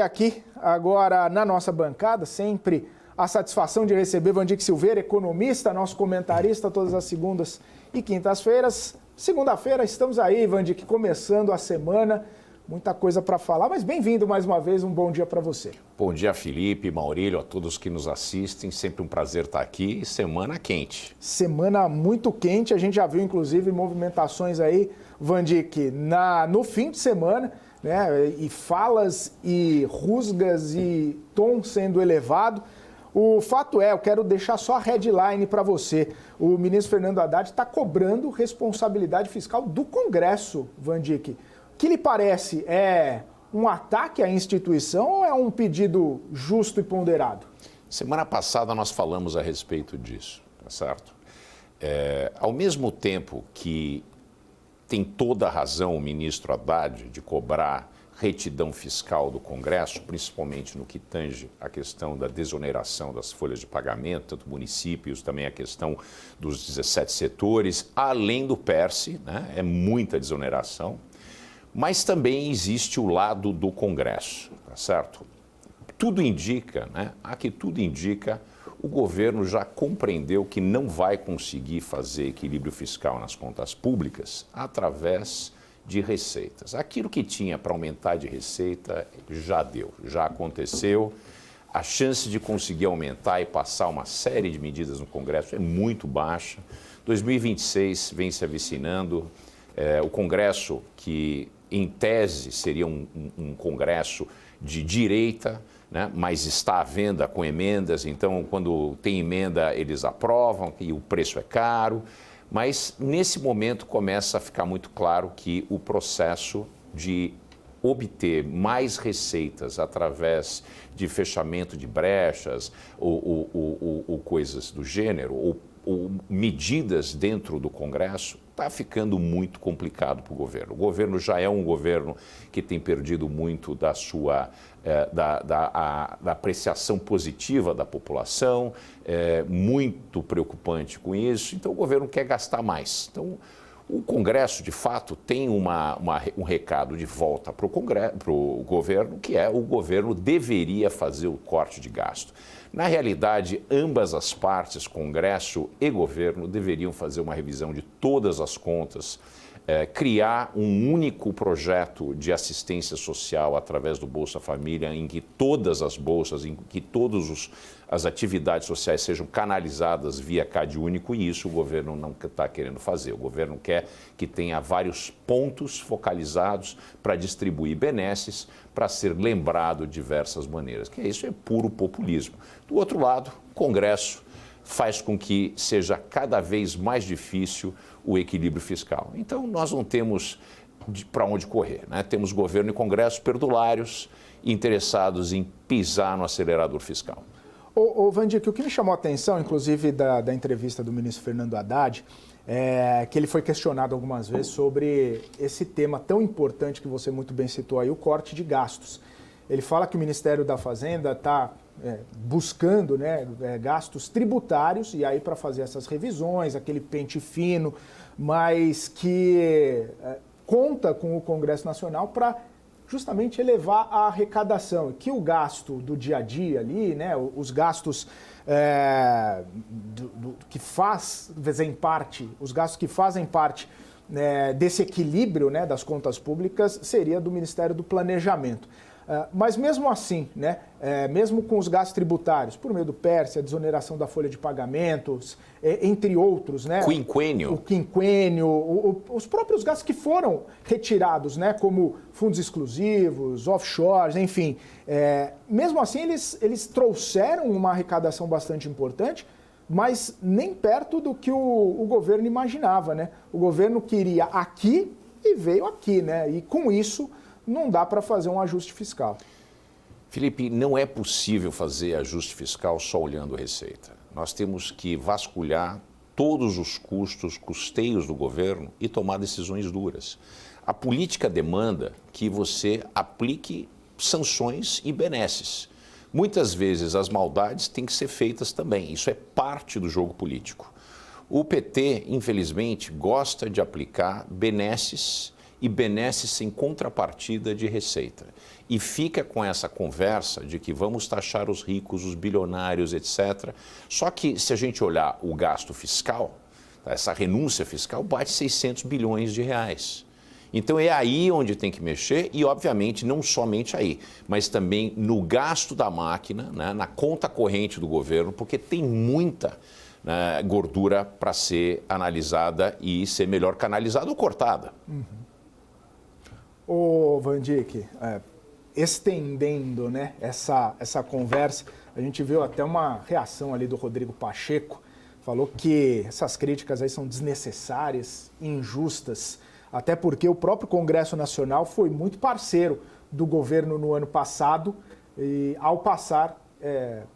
Aqui, agora, na nossa bancada, sempre a satisfação de receber Wandick Silveira, economista, nosso comentarista, todas as segundas e quintas-feiras. Segunda-feira estamos aí, Wandick, começando a semana, muita coisa para falar, mas bem-vindo mais uma vez, um bom dia para você. Bom dia, Felipe, Maurílio, a todos que nos assistem, sempre um prazer estar aqui, semana quente. Semana muito quente, a gente já viu inclusive movimentações aí, Wandick, no fim de semana, né, e falas e rusgas e tom sendo elevado. O fato é, eu quero deixar só a headline para você. O ministro Fernando Haddad está cobrando responsabilidade fiscal do Congresso, Wandick. O que lhe parece? É um ataque à instituição ou é um pedido justo e ponderado? Semana passada nós falamos a respeito disso, tá certo? Ao mesmo tempo que tem toda a razão o ministro Haddad de cobrar retidão fiscal do Congresso, principalmente no que tange a questão da desoneração das folhas de pagamento, tanto municípios, também a questão dos 17 setores, além do PERSE, né? É muita desoneração, mas também existe o lado do Congresso, tá certo? Tudo indica, né? Aqui tudo indica, o governo já compreendeu que não vai conseguir fazer equilíbrio fiscal nas contas públicas através de receitas. Aquilo que tinha para aumentar de receita já deu, já aconteceu. A chance de conseguir aumentar e passar uma série de medidas no Congresso é muito baixa. 2026 vem se avicinando. O Congresso, que em tese seria um Congresso de direita, né, mas está à venda com emendas, então quando tem emenda eles aprovam e o preço é caro. Mas nesse momento começa a ficar muito claro que o processo de obter mais receitas através de fechamento de brechas ou coisas do gênero, ou medidas dentro do Congresso, está ficando muito complicado para o governo. O governo já é um governo que tem perdido muito da sua da apreciação positiva da população, muito preocupante com isso, então o governo quer gastar mais. Então, o Congresso, de fato, tem um recado de volta para o governo, que é o governo deveria fazer o corte de gasto. Na realidade, ambas as partes, Congresso e governo, deveriam fazer uma revisão de todas as contas, criar um único projeto de assistência social através do Bolsa Família, em que todas as bolsas, em que todas as atividades sociais sejam canalizadas via CadÚnico, e isso o governo não está querendo fazer. O governo quer que tenha vários pontos focalizados para distribuir benesses, para ser lembrado de diversas maneiras, que isso é puro populismo. Do outro lado, o Congresso faz com que seja cada vez mais difícil o equilíbrio fiscal. Então, nós não temos para onde correr, né? Temos governo e Congresso perdulários, interessados em pisar no acelerador fiscal. Wandick, o que me chamou a atenção, inclusive, da entrevista do ministro Fernando Haddad, é que ele foi questionado algumas vezes sobre esse tema tão importante que você muito bem citou aí, o corte de gastos. Ele fala que o Ministério da Fazenda está buscando, né, gastos tributários, e aí para fazer essas revisões, aquele pente fino, mas que conta com o Congresso Nacional para justamente elevar a arrecadação, que o gasto do dia a dia ali, né, os gastos que fazem parte, os gastos que fazem parte desse equilíbrio, né, das contas públicas, seria do Ministério do Planejamento. Mas mesmo assim, né, mesmo com os gastos tributários, por meio do PERSE, a desoneração da folha de pagamentos, entre outros, né? Quinquênio. O quinquênio, os próprios gastos que foram retirados, né, como fundos exclusivos, offshores, enfim. Mesmo assim, eles trouxeram uma arrecadação bastante importante, mas nem perto do que o governo imaginava, né? O governo queria aqui e veio aqui, né? E com isso não dá para fazer um ajuste fiscal. Felipe, não é possível fazer ajuste fiscal só olhando a receita. Nós temos que vasculhar todos os custeios do governo e tomar decisões duras. A política demanda que você aplique sanções e benesses. Muitas vezes as maldades têm que ser feitas também. Isso é parte do jogo político. O PT, infelizmente, gosta de aplicar benesses e benesse sem contrapartida de receita. E fica com essa conversa de que vamos taxar os ricos, os bilionários, etc. Só que se a gente olhar o gasto fiscal, essa renúncia fiscal bate 600 bilhões de reais. Então é aí onde tem que mexer e, obviamente, não somente aí, mas também no gasto da máquina, né, na conta corrente do governo, porque tem muita, né, gordura para ser analisada e ser melhor canalizada ou cortada. Ô, Van Dijk, estendendo, né, essa conversa, a gente viu até uma reação ali do Rodrigo Pacheco, falou que essas críticas aí são desnecessárias, injustas, até porque o próprio Congresso Nacional foi muito parceiro do governo no ano passado, e ao passar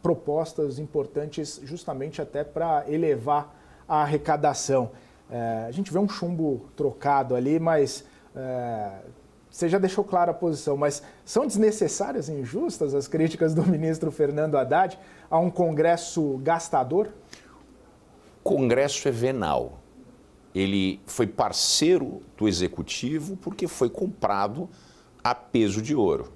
propostas importantes justamente até para elevar a arrecadação. A gente vê um chumbo trocado ali, mas você já deixou clara a posição, mas são desnecessárias e injustas as críticas do ministro Fernando Haddad a um Congresso gastador? Congresso é venal. Ele foi parceiro do Executivo porque foi comprado a peso de ouro.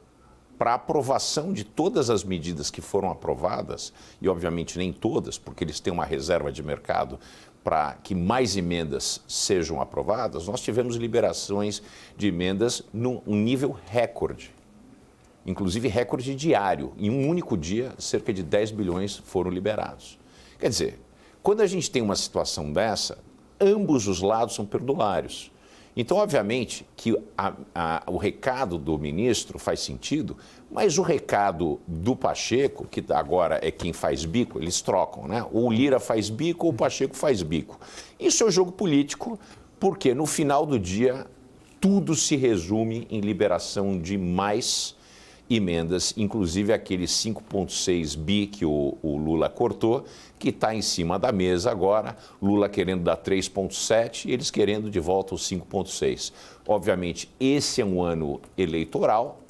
Para aprovação de todas as medidas que foram aprovadas, e obviamente nem todas, porque eles têm uma reserva de mercado para que mais emendas sejam aprovadas, nós tivemos liberações de emendas num nível recorde. Inclusive recorde diário. Em um único dia, cerca de 10 bilhões foram liberados. Quer dizer, quando a gente tem uma situação dessa, ambos os lados são perdulários. Então, obviamente, que o recado do ministro faz sentido, mas o recado do Pacheco, que agora é quem faz bico, eles trocam, né? Ou o Lira faz bico ou o Pacheco faz bico. Isso é o jogo político, porque no final do dia, tudo se resume em liberação de mais emendas, inclusive aquele 5,6 bi que o Lula cortou, que está em cima da mesa agora, Lula querendo dar 3,7 e eles querendo de volta os 5,6. Obviamente, esse é um ano eleitoral,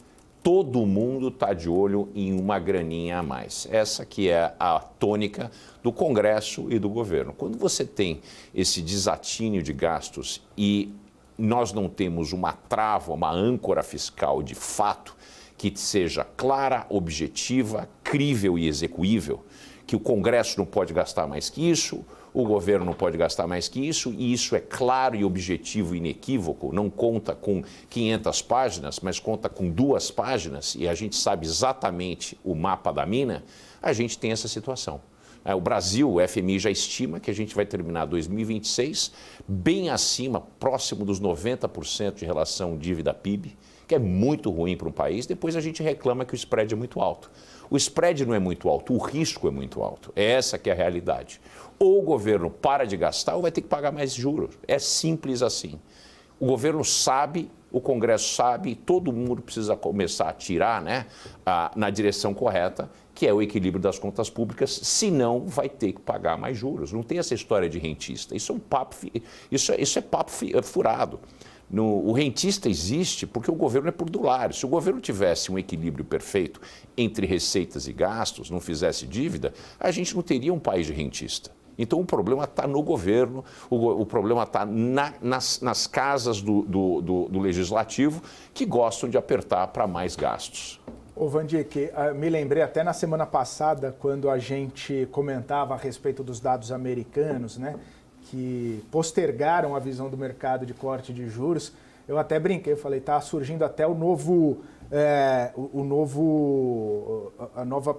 todo mundo está de olho em uma graninha a mais. Essa que é a tônica do Congresso e do governo. Quando você tem esse desatínio de gastos e nós não temos uma trava, uma âncora fiscal de fato, que seja clara, objetiva, crível e execuível, que o Congresso não pode gastar mais que isso, o governo não pode gastar mais que isso, e isso é claro e objetivo e inequívoco, não conta com 500 páginas, mas conta com 2 páginas, e a gente sabe exatamente o mapa da mina, a gente tem essa situação. O Brasil, o FMI já estima que a gente vai terminar 2026 bem acima, próximo dos 90% de relação dívida-PIB, que é muito ruim para um país. Depois a gente reclama que o spread é muito alto. O spread não é muito alto, o risco é muito alto. É essa que é a realidade. Ou o governo para de gastar ou vai ter que pagar mais juros. É simples assim. O governo sabe, o Congresso sabe, e todo mundo precisa começar a tirar, né, na direção correta, que é o equilíbrio das contas públicas, senão vai ter que pagar mais juros. Não tem essa história de rentista. Isso é um papo, isso é papo furado. O rentista existe porque o governo é perdulário. Se o governo tivesse um equilíbrio perfeito entre receitas e gastos, não fizesse dívida, a gente não teria um país de rentista. Então o problema está no governo, o problema está nas casas do legislativo que gostam de apertar para mais gastos. Ô Van Dijk, me lembrei até na semana passada, quando a gente comentava a respeito dos dados americanos, né, que postergaram a visão do mercado de corte de juros. Eu até brinquei, eu falei, está surgindo até a nova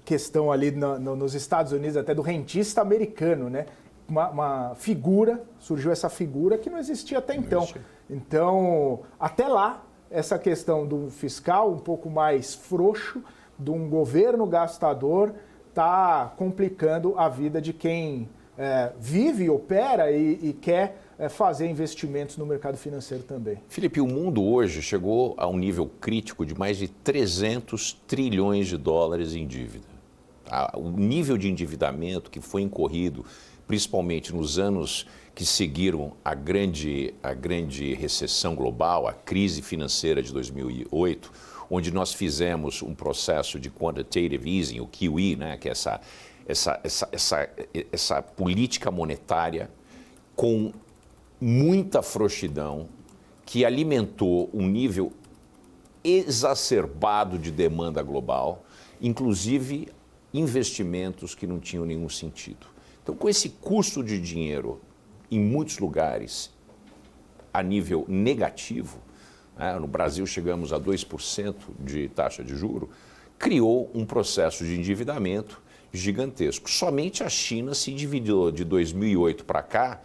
questão ali nos Estados Unidos, até do rentista americano, né? Uma figura, surgiu essa figura que não existia até então. Então, até lá, essa questão do fiscal um pouco mais frouxo, de um governo gastador, está complicando a vida de quem vive, opera e quer fazer investimentos no mercado financeiro também. Felipe, o mundo hoje chegou a um nível crítico de mais de 300 trilhões de dólares em dívida. O nível de endividamento que foi incorrido, principalmente nos anos que seguiram a grande recessão global, a crise financeira de 2008, onde nós fizemos um processo de quantitative easing, o QE, né, que é essa política monetária com muita frouxidão, que alimentou um nível exacerbado de demanda global, inclusive investimentos que não tinham nenhum sentido. Então, com esse custo de dinheiro em muitos lugares a nível negativo, né, no Brasil chegamos a 2% de taxa de juro, criou um processo de endividamento gigantesco. Somente a China se endividou de 2008 para cá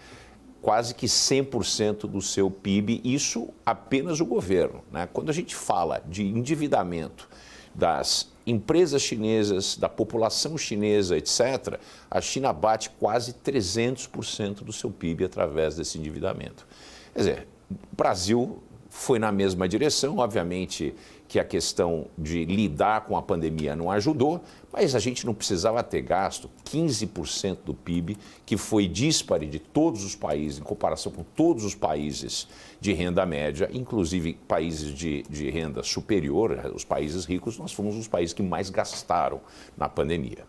quase que 100% do seu PIB, isso apenas o governo, né? Quando a gente fala de endividamento das empresas chinesas, da população chinesa, etc., a China bate quase 300% do seu PIB através desse endividamento. Quer dizer, o Brasil foi na mesma direção, obviamente que a questão de lidar com a pandemia não ajudou, mas a gente não precisava ter gasto 15% do PIB, que foi díspare de todos os países, em comparação com todos os países de renda média, inclusive países de renda superior, os países ricos, nós fomos os países que mais gastaram na pandemia.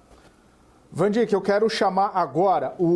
Vandir, que eu quero chamar agora o